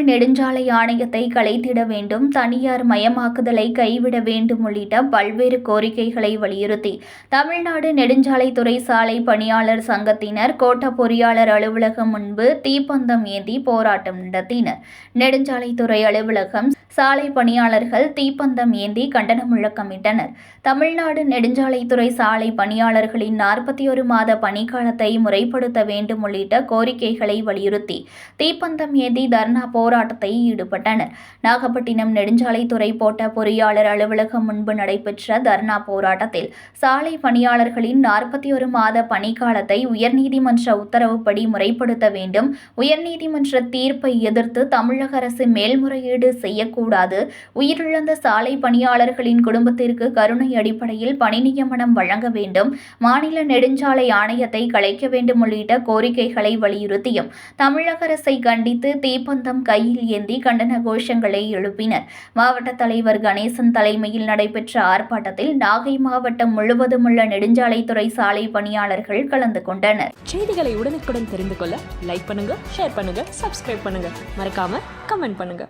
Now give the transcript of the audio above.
நெடுஞ்சாலை ஆணையத்தை கலைத்திட வேண்டும், தனியார் மயமாக்குதலை கைவிட வேண்டும் உள்ளிட்ட பல்வேறு கோரிக்கைகளை வலியுறுத்தி தமிழ்நாடு நெடுஞ்சாலைத்துறை சாலை பணியாளர் சங்கத்தினர் கோட்ட பொறியாளர் அலுவலகம் முன்பு தீப்பந்தம் ஏந்தி போராட்டம் நடத்தினர். நெடுஞ்சாலைத்துறை அலுவலகம் சாலை பணியாளர்கள் தீப்பந்தம் ஏந்தி கண்டன முழக்கமிட்டனர். தமிழ்நாடு நெடுஞ்சாலைத்துறை சாலை பணியாளர்களின் 41 மாத பணிக்காலத்தை முறைப்படுத்த வேண்டும் உள்ளிட்ட கோரிக்கைகளை வலியுறுத்தி தீப்பந்தம் ஏந்தி தர்ணா போராட்டத்தில் ஈடுபட்டனர். நாகப்பட்டினம் நெடுஞ்சாலைத்துறை கோட்ட பொறியாளர் அலுவலகம் முன்பு நடைபெற்ற தர்ணா போராட்டத்தில் சாலை பணியாளர்களின் 41 மாத பணிக்காலத்தை உயர்நீதிமன்ற உத்தரவுப்படி முறைப்படுத்த வேண்டும், உயர்நீதிமன்ற தீர்ப்பை எதிர்த்து தமிழக அரசு மேல்முறையீடு செய்யக்கூடாது, உயிரிழந்த சாலை பணியாளர்களின் குடும்பத்திற்கு கருணை அடிப்படையில் பணி நியமனம் வழங்க வேண்டும், மாநில நெடுஞ்சாலை ஆணையத்தை கலைக்க வேண்டும் உள்ளிட்ட கோரிக்கைகளை வலியுறுத்தியும் தமிழக அரசை கண்டித்து தீப்பந்தம் கையில் ஏந்தி கண்டன கோஷங்களை எழுப்பினர். மாவட்ட தலைவர் கணேசன் தலைமையில் நடைபெற்ற ஆர்ப்பாட்டத்தில் நாகை மாவட்டம் முழுவதும் உள்ள நெடுஞ்சாலைத்துறை சாலை பணியாளர்கள் கலந்து கொண்டனர். செய்திகளை உடனுக்குடன் தெரிந்து கொள்ள லைக் பண்ணுங்க, ஷேர் பண்ணுங்க, சப்ஸ்கிரைப் பண்ணுங்க, மறக்காம கமெண்ட் பண்ணுங்க.